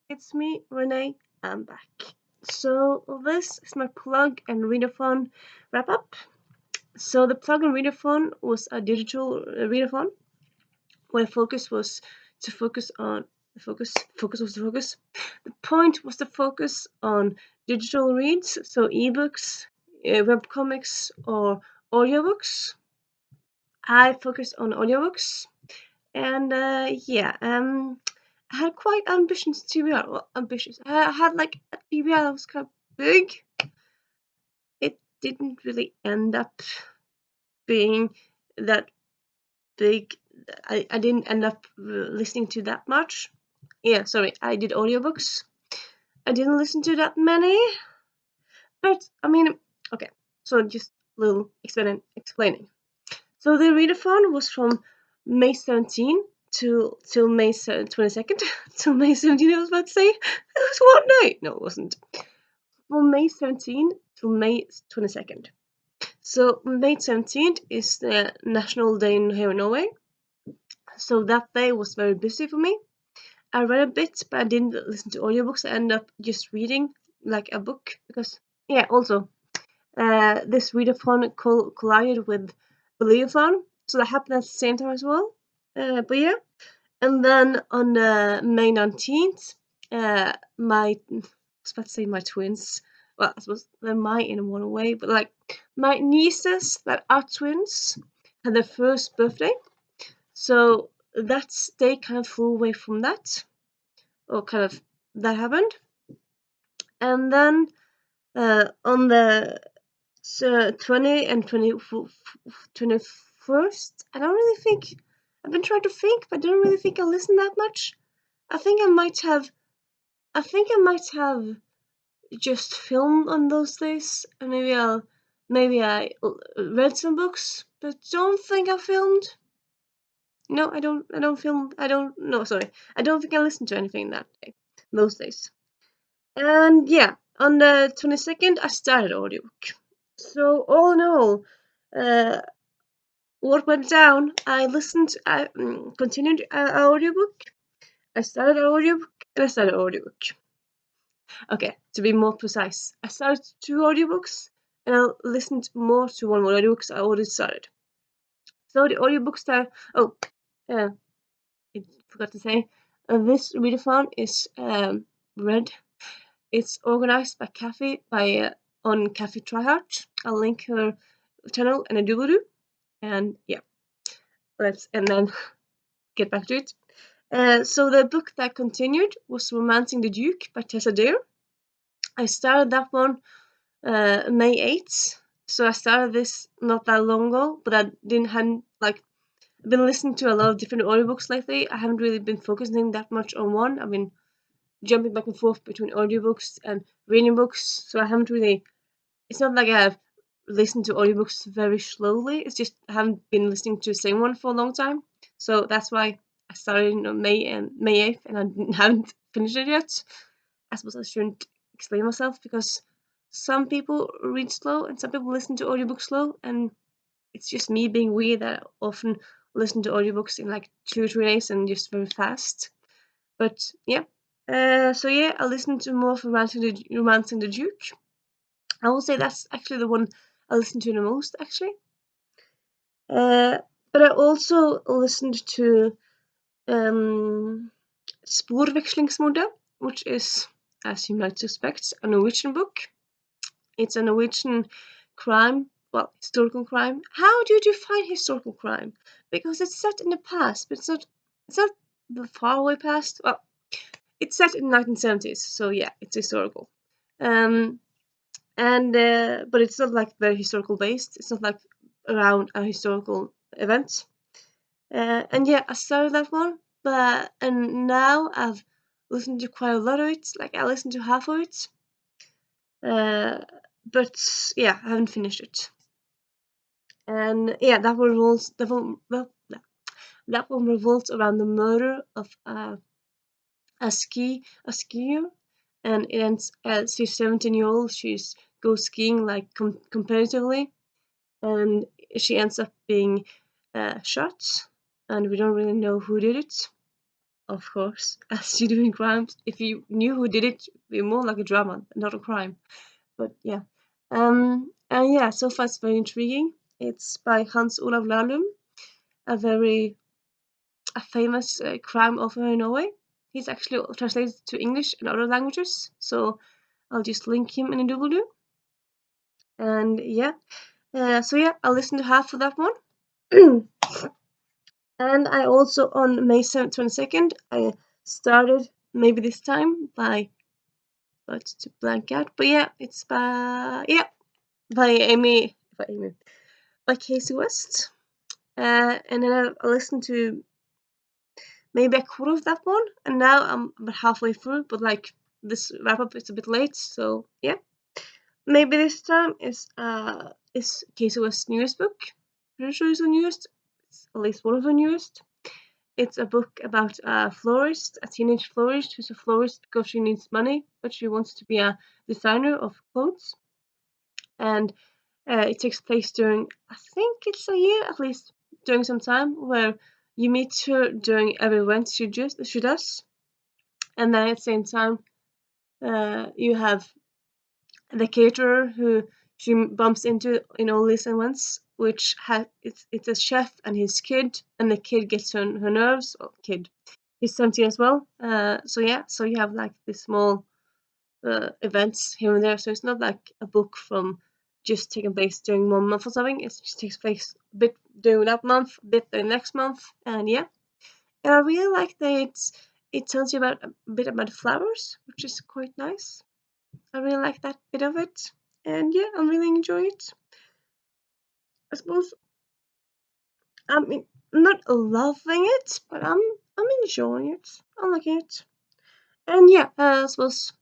it's me, Renee. I'm back. So this is my plug and readathon wrap up. So the plug and readathon was a digital readathon where the focus was to focus on the focus. Focus was the focus. The point was to focus on digital reads, so ebooks, webcomics, or audiobooks. I focused on audiobooks, and I had quite ambitious TBR. Well, ambitious. I had like a TBR that was kind of big. It didn't really end up being that big. I didn't end up listening to that much. Yeah, sorry. I did audiobooks. I didn't listen to that many. But I mean, okay. So just a little explaining. So the readathon was from May 17 till May 22nd. Till May 17, I was about to say. It was one night. No, it wasn't. From May 17 till May 22nd. So May 17th is the National Day here in Norway. So that day was very busy for me. I read a bit, but I didn't listen to audiobooks. I ended up just reading like a book because, yeah, also this readathon collided with Believe-a-thon, so that happened at the same time as well. But yeah, and then on May 19th, my I was about to say my twins. Well, I suppose they're mine in one way, but like my nieces that are twins had their first birthday, so that's they kind of flew away from that, or kind of that happened, and then on the 20 and 21st, I don't really think. I've been trying to think, but I don't really think I listened that much. I think I might have. I think I might have just filmed on those days, and maybe I read some books, but don't think I filmed. No, I don't. I don't film. I don't. No, sorry. I don't think I listened to anything that day. Those days. And yeah, on the 22nd, I started audiobook. So all in all, what went down? I listened. I continued audiobook. I started audiobook, and I started audiobook. Okay, to be more precise, I started 2 audiobooks, and I listened more to one more audiobooks I already started. So the audiobooks that I forgot to say, this readathon is read. It's organized by Kathy on Kathy Tryhart. I'll link her channel and a doobly-doo. And yeah, and then get back to it. So the book that continued was Romancing the Duke by Tessa Dare. I started that one May 8th. So I started this not that long ago, but I've been listening to a lot of different audiobooks lately. I haven't really been focusing that much on one. I've been jumping back and forth between audiobooks and reading books, so I haven't really. It's not like I've listened to audiobooks very slowly. It's just I haven't been listening to the same one for a long time. So that's why I started on May 8th, and I haven't finished it yet. I suppose I shouldn't explain myself because some people read slow and some people listen to audiobooks slow, and it's just me being weird that I often listen to audiobooks in like 2 or 3 days and just very fast. But yeah. So yeah, I listened to more of Romancing the Duke. I will say that's actually the one I listened to the most, actually. But I also listened to Sporvekslingsmordet, which is, as you might suspect, a Norwegian book. It's a Norwegian crime, well, historical crime. How do you define historical crime? Because it's set in the past, but it's not the faraway past. Well, it's set in the 1970s, so yeah, it's historical. But it's not like very historical based. It's not like around a historical event. And yeah, I started that one, and now I've listened to quite a lot of it. Like I listened to half of it, but yeah, I haven't finished it. And yeah, that one revolves around the murder of a skier, and it ends as she's 17-year-old. She's goes skiing like competitively, and she ends up being shot, and we don't really know who did it. of course, as you do in crimes. If you knew who did it, it'd be more like a drama, not a crime. But yeah. And yeah, so far it's very intriguing. It's by Hans Olav Lahlum, a famous crime author in Norway. He's actually translated to English and other languages, so I'll just link him in a doobly-doo. And yeah, so yeah, I'll listen to half of that one. And I also on May 22nd, I started Maybe This Time by, but to blank out, but yeah, it's by Casey West. And then I listened to maybe a quarter of that one, and now I'm about halfway through, but like this wrap up is a bit late, so yeah. Maybe This Time is Casey West's newest book. Pretty sure it's the newest. It's at least one of the newest. It's a book about a florist, a teenage florist who's a florist because she needs money, but she wants to be a designer of clothes. And it takes place during, I think it's a year, at least during some time, where you meet her during every event she does. And then at the same time, you have the caterer who she bumps into in all these events, which it's a chef and his kid, and the kid gets on her nerves. Well, kid, he's 17 as well. So yeah, so you have like these small events here and there. So it's not like a book from just taking place during 1 month or something. It just takes place a bit during that month, a bit the next month, and yeah. And I really like that it tells you about a bit about flowers, which is quite nice. I really like that bit of it, and yeah, I'm really enjoying it. I suppose I'm not loving it, but I'm enjoying it. I'm liking it, and yeah, I suppose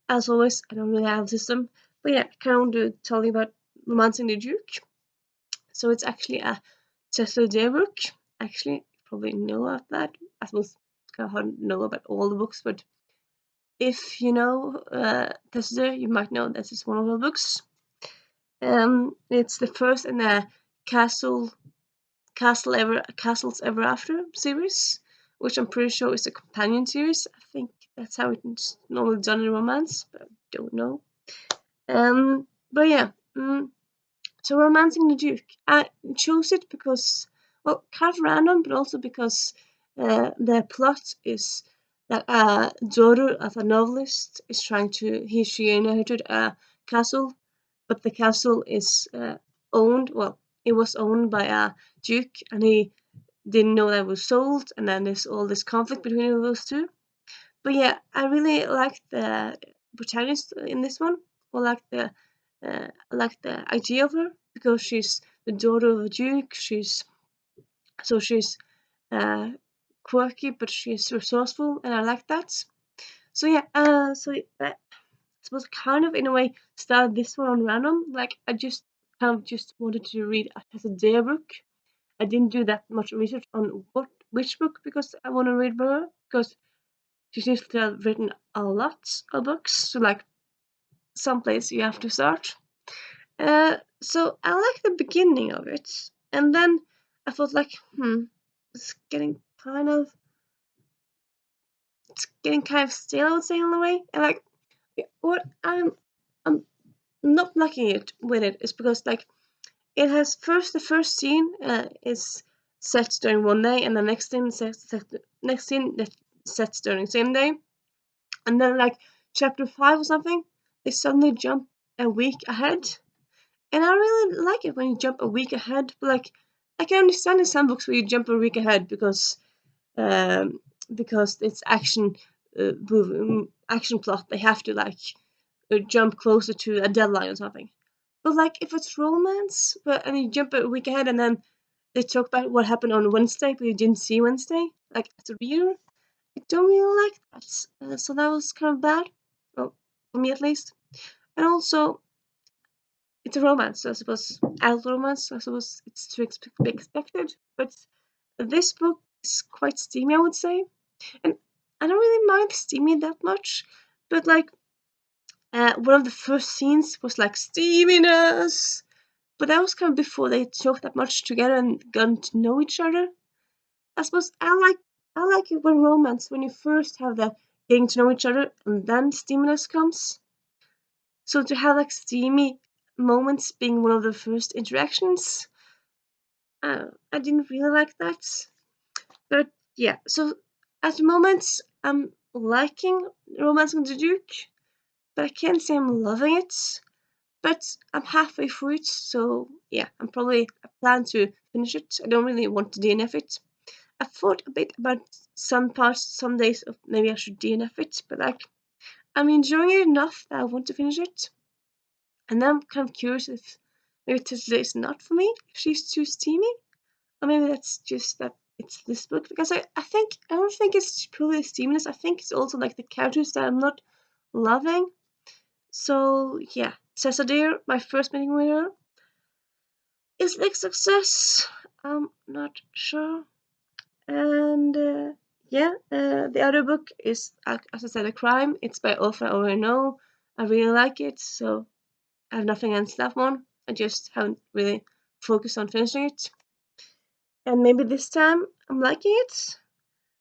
as always, I don't really have a system, but yeah, I kind of want to tell you about Romancing the Duke. So it's actually a Chester Day book. Actually, you probably know of that. I suppose it's kind of hard to know about all the books, but if you know Chester, you might know this is one of the books. It's the first in the Castles Ever After series, which I'm pretty sure is a companion series. I think that's how it's normally done in romance, but I don't know. But yeah, so Romancing the Duke. I chose it because, well, kind of random, but also because the plot is that a daughter of a novelist is trying to, she inherited a castle, but the castle is owned, well, it was owned by a duke, and he didn't know that it was sold, and then there's all this conflict between those two. But yeah, I really like the protagonist in this one. I like the idea of her because she's the daughter of a duke. She's uh, quirky, but she's resourceful, and I like that. So yeah, I suppose kind of in a way started this one on random. Like I just kind of just wanted to read as a day book. I didn't do that much research on which book because I want to read her because she seems to have written a lot of books. So like someplace you have to start. So I like the beginning of it, and then I thought like, it's getting kind of stale, I would say, in a way. And like, what I'm not liking it with it is because like it has the first scene is set during one day, and the next scene that sets during the same day, and then like chapter 5 or something, they suddenly jump a week ahead. And I really like it when you jump a week ahead. But like, I can understand in some books where you jump a week ahead um, because it's action plot. They have to like jump closer to a deadline or something. But like, if it's romance, and you jump a week ahead, and then they talk about what happened on Wednesday, but you didn't see Wednesday, like as a reader, I don't really like that. So that was kind of bad, well, for me at least. And also, it's a romance, I suppose. Adult romance, I suppose it's to be expected. But this book is quite steamy, I would say. And I don't really mind steamy that much. But like, one of the first scenes was like steaminess. But that was kind of before they talked that much together and gotten to know each other. I suppose I like I like it when romance, when you first have that getting to know each other and then steaminess comes. So to have like steamy moments being one of the first interactions, I didn't really like that. But yeah, so at the moment I'm liking Romancing the Duke, but I can't say I'm loving it. But I'm halfway through it, so yeah, I plan to finish it. I don't really want to DNF it. I thought a bit about some parts, some days of maybe I should DNF it, but like I'm enjoying it enough that I want to finish it. And then I'm kind of curious if maybe today is not for me, if she's too steamy, or maybe that's just that it's this book. Because I don't think it's purely the steaminess. I think it's also like the characters that I'm not loving. So yeah, Tessa Deer, my first meeting with her, is big success. I'm not sure. And the other book is, as I said, a crime. It's by author I already know. I really like it, so I have nothing against that one. I just haven't really focused on finishing it. And maybe this time I'm liking it.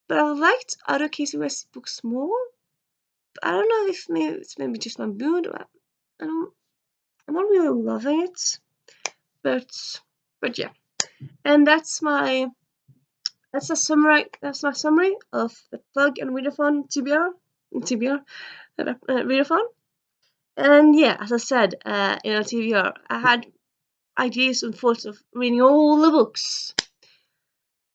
But I've liked other Casey West books more. But I don't know if maybe it's maybe just my mood. I don't, I'm not really loving it. But yeah. And that's my summary of the plug and readathon readathon. And yeah, as I said in our TBR, I had ideas and thoughts of reading all the books,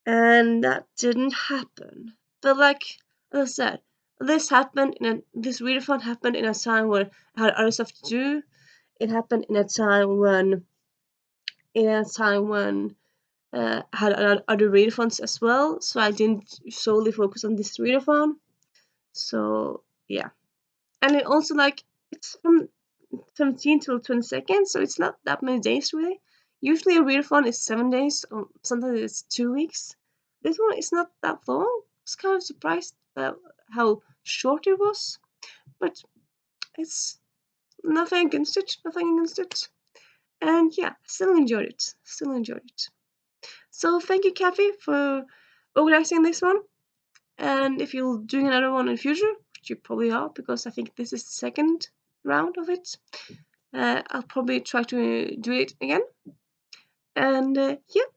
and that didn't happen. But like as I said, this readathon happened in a time where I had other stuff to do. It happened in a time when I had other readathons as well, so I didn't solely focus on this readathon. So yeah, and it also like it's from 17 till 22nd, so it's not that many days really. Usually a readathon is 7 days, or sometimes it's 2 weeks. This one is not that long. I was kind of surprised how short it was, but it's nothing against it. Nothing against it. And yeah, still enjoyed it. Still enjoyed it. So thank you, Kathy, for organizing this one. And if you're doing another one in the future, which you probably are, because I think this is the second round of it, I'll probably try to do it again. And yeah,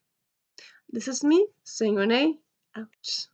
this is me saying Renee out.